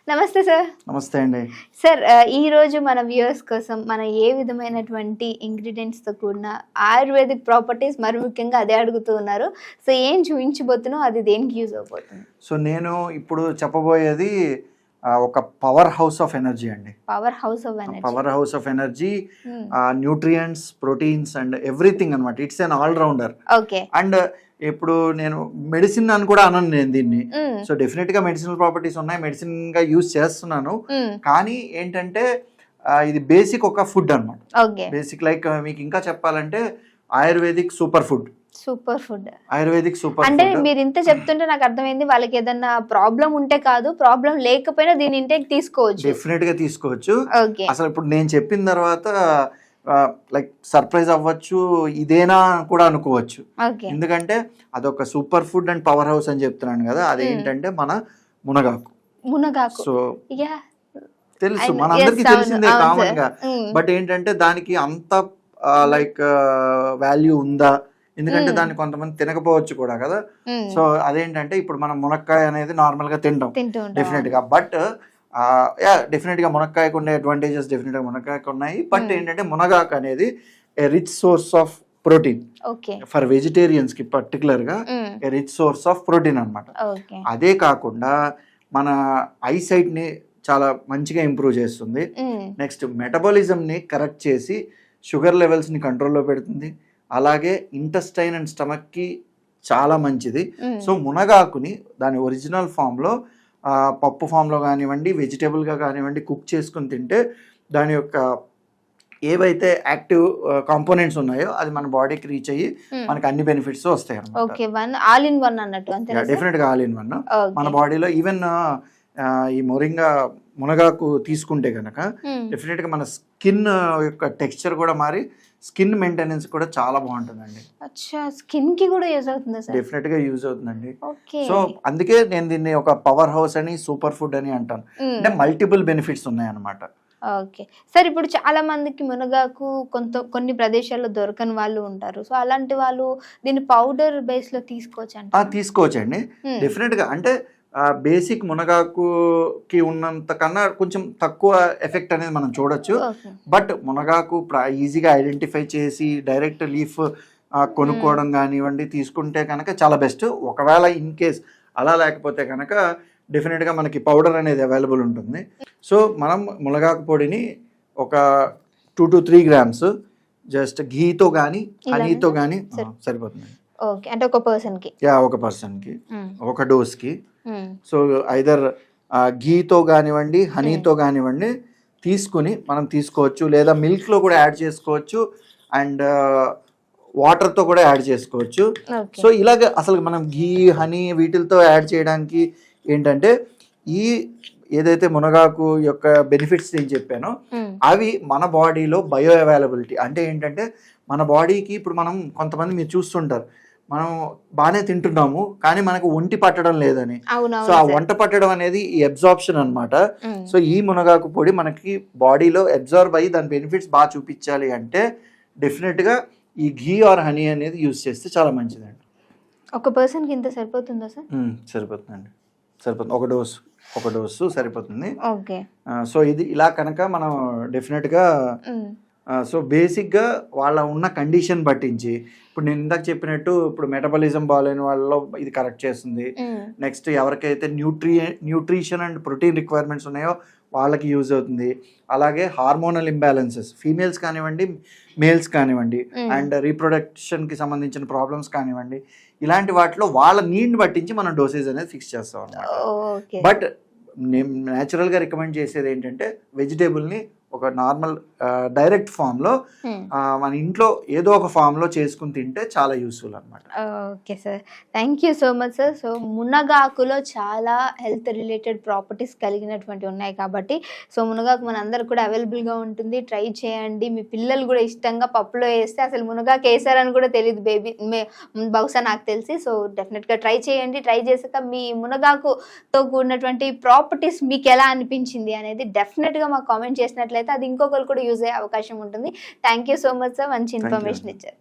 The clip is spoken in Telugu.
నమస్తే సార్. నమస్తే అండి. సార్ ఈ రోజు మన వ్యూవర్స్ కోసం మన ఏ విధమైనటువంటి ఇంగ్రీడియెంట్స్‌తో కూడిన ఆయుర్వేదిక్ ప్రాపర్టీస్ మరి ముఖ్యంగా అదే అడుగుతూ ఉన్నారు. సో ఏం చూపించబోతున్నాం అది దేనికి యూజ్ అవుతుంది? సో నేను ఇప్పుడు చెప్పబోయేది ఒక పవర్ హౌస్ ఆఫ్ ఎనర్జీ అండి. Power house of energy. Power house of energy, nutrients, proteins and everything అన్నమాట. It's an all rounder. Okay. And ఇప్పుడు నేను మెడిసిన్ అని కూడా అనను నేను దీన్ని. సో డెఫినెట్ గా మెడిసినల్ ప్రాపర్టీస్ ఉన్నాయి, మెడిసిన్ గా యూజ్ చేస్తున్నాను. కానీ ఏంటంటే ఇది బేసిక్ ఒక ఫుడ్ అన్నమాట. బేసిక్ లైక్ మీకు ఇంకా చెప్పాలంటే ayurvedic super food. Super food. Ayurvedic super అంటే మీరు ఇంత చెప్తుంటే నాకు అర్థమైంది వాళ్ళకి ఏదన్నా ప్రాబ్లం ఉంటే కాదు, ప్రాబ్లం లేకపోయినా దీని ఇంటేక్ తీసుకోవచ్చు. డెఫినెట్ గా తీసుకోవచ్చు. అసలు ఇప్పుడు నేను చెప్పిన తర్వాత లైక్ సర్ప్రైజ్ అవ్వచ్చు, ఇదేనా కూడా అనుకోవచ్చు. ఎందుకంటే అదొక super food and power house అని చెప్తున్నాను కదా. అదేంటంటే మన మునగాకు. సో తెలుసు మనందరికి తెలిసిందే కామన్ గా. బట్ ఏంటంటే దానికి అంత లైక్ వాల్యూ ఉందా? ఎందుకంటే దాన్ని కొంతమంది తినకపోవచ్చు కూడా కదా. సో అదేంటంటే ఇప్పుడు మనం మునక్కాయ అనేది నార్మల్ గా తింటాం డెఫినెట్ గా. బట్ డెఫినెట్ గా మునక్కాయకు ఉండే అడ్వాంటేజెస్ డెఫినెట్ గా మునక్కాయకు ఉన్నాయి. బట్ ఏంటంటే మునగాకు అనేది a rich source of protein for vegetarians కి పర్టికులర్ గా a rich source of protein అన్నమాట. అదే కాకుండా మన ఐసైట్ ని చాలా మంచిగా ఇంప్రూవ్ చేస్తుంది. నెక్స్ట్ మెటబాలిజం ని కరెక్ట్ చేసి షుగర్ లెవెల్స్ ని కంట్రోల్లో పెడుతుంది. అలాగే ఇంటెస్టైన్ అండ్ స్టమక్ కి చాలా మంచిది. సో మునగాకుని దాని ఒరిజినల్ ఫామ్ లో పప్పు ఫామ్లో కానివ్వండి, వెజిటేబుల్గా కానివ్వండి కుక్ చేసుకుని తింటే దాని యొక్క ఏవైతే యాక్టివ్ కాంపోనెంట్స్ ఉన్నాయో అది మన బాడీకి రీచ్ అయ్యి మనకి అన్ని బెనిఫిట్స్ వస్తాయి అన్నమాట. డెఫినెట్గా ఆల్ ఇన్ వన్ మన బాడీలో. ఈవెన్ ఈ మునగాకు తీసుకుంటే కనుక డెఫినెట్గా మన స్కిన్ యొక్క టెక్స్చర్ కూడా మారి స్కిన్ మెయింటెనెన్స్ కూడా చాలా బాగుంటుందండి. స్కిన్ కి కూడా యూజ్ అవుతుంది. డెఫినెట్ గా యూజ్ అవుతుందండి. సో అందుకే నేను దీన్ని ఒక పవర్ హౌస్ అని సూపర్ ఫుడ్ అని అంటాను. అంటే మల్టిపుల్ బెనిఫిట్స్ ఉన్నాయి అన్నమాట. ఓకే సార్, ఇప్పుడు చాలా మందికి మునగాకు కొన్ని ప్రదేశాల్లో దొరకని వాళ్ళు ఉంటారు. సో అలాంటి వాళ్ళు దీన్ని పౌడర్ బేస్ లో తీసుకోవచ్చండి డెఫినెట్ గా. అంటే బేసిక్ మునగాకుకి ఉన్నంత కన్నా కొంచెం తక్కువ ఎఫెక్ట్ అనేది మనం చూడొచ్చు. బట్ మునగాకు ఈజీగా ఐడెంటిఫై చేసి డైరెక్ట్ లీఫ్ కొనుక్కోవడం కానివ్వండి తీసుకుంటే కనుక చాలా బెస్ట్. ఒకవేళ ఇన్ కేస్ అలా లేకపోతే కనుక డెఫినెట్గా మనకి పౌడర్ అనేది అవైలబుల్ ఉంటుంది. సో మనం మునగాకు పొడిని ఒక 2 to 3 grams జస్ట్ ఘీతో కానీ హనీతో కానీ సరిపోతుంది. అంటే ఒక పర్సన్కి ఒక డోస్కి. సో ఐదర్ ఘీతో కానివ్వండి హనీతో కానివ్వండి తీసుకుని మనం తీసుకోవచ్చు, లేదా మిల్క్లో కూడా యాడ్ చేసుకోవచ్చు అండ్ వాటర్తో కూడా యాడ్ చేసుకోవచ్చు. సో ఇలాగ అసలు మనం ఘీ హనీ వీటితో యాడ్ చేయడానికి ఏంటంటే ఈ ఏదైతే మునగాకు యొక్క బెనిఫిట్స్ నేను చెప్పానో అవి మన బాడీలో బయో అవైలబిలిటీ అంటే ఏంటంటే మన బాడీకి ఇప్పుడు మనం కొంతమంది మీరు చూస్తుంటారు మనం బాగానే తింటున్నాము కానీ మనకు ఒంటి పట్టడం లేదని. సో ఆ వంట పట్టడం అనేది ఈ అబ్జార్ప్షన్ అన్నమాట. సో ఈ మునగాకు పొడి మనకి బాడీలో అబ్జార్బ్ అయ్యి దాని బెనిఫిట్స్ బాగా చూపించాలి అంటే డెఫినెట్ గా ఈ ఘీ ఆర్ హనీ అనేది యూజ్ చేస్తే చాలా మంచిదండి. ఒక పర్సన్కి ఇంత సరిపోతుందా సార్? సరిపోతుందండి, సరిపోతుంది. ఒక డోసు సరిపోతుంది. సో ఇది ఇలా కనుక మనం డెఫినెట్గా సో బేసిక్గా వాళ్ళ ఉన్న కండిషన్ పట్టించి ఇప్పుడు నేను ఇందాక చెప్పినట్టు ఇప్పుడు మెటబాలిజం బాగాలేని వాళ్ళలో ఇది కరెక్ట్ చేస్తుంది. నెక్స్ట్ ఎవరికైతే న్యూట్రిషన్ అండ్ ప్రోటీన్ రిక్వైర్మెంట్స్ ఉన్నాయో వాళ్ళకి యూజ్ అవుతుంది. అలాగే హార్మోనల్ ఇంబ్యాలెన్సెస్ ఫీమేల్స్ కానివ్వండి మేల్స్ కానివ్వండి అండ్ రీప్రొడక్షన్కి సంబంధించిన ప్రాబ్లమ్స్ కానివ్వండి ఇలాంటి వాటిలో వాళ్ళ నీడ్ని పట్టించి మనం డోసేజ్ అనేది ఫిక్స్ చేస్తాం అన్నమాట. బట్ నేను న్యాచురల్గా రికమెండ్ చేసేది ఏంటంటే వెజిటేబుల్ని ఒక నార్మల్ డైరెక్ట్ ఫామ్లో మన ఇంట్లో ఏదో ఒక ఫామ్లో చేసుకుని తింటే చాలా యూస్ఫుల్ అనమాట. Okay sir, thank you so much sir. So మునగాకులో చాలా హెల్త్ రిలేటెడ్ ప్రాపర్టీస్ కలిగినటువంటి ఉన్నాయి కాబట్టి సో మునగాకు మన అందరికి కూడా అవైలబుల్గా ఉంటుంది. ట్రై చేయండి. మీ పిల్లలు కూడా ఇష్టంగా పప్పులో వేస్తే అసలు మునగాకు వేసారని కూడా తెలియదు బహుశా నాకు తెలిసి. సో డెఫినెట్గా ట్రై చేయండి. ట్రై చేసాక మీ మునగాకుతో కూడినటువంటి ప్రాపర్టీస్ మీకు ఎలా అనిపించింది అనేది డెఫినెట్గా మాకు కామెంట్ చేసినట్లయితే అది ఇంకొకరు కూడా యూజ్ అయ్యే అవకాశం ఉంటుంది. Thank you so much sir, మంచి ఇన్ఫర్మేషన్ ఇచ్చారు.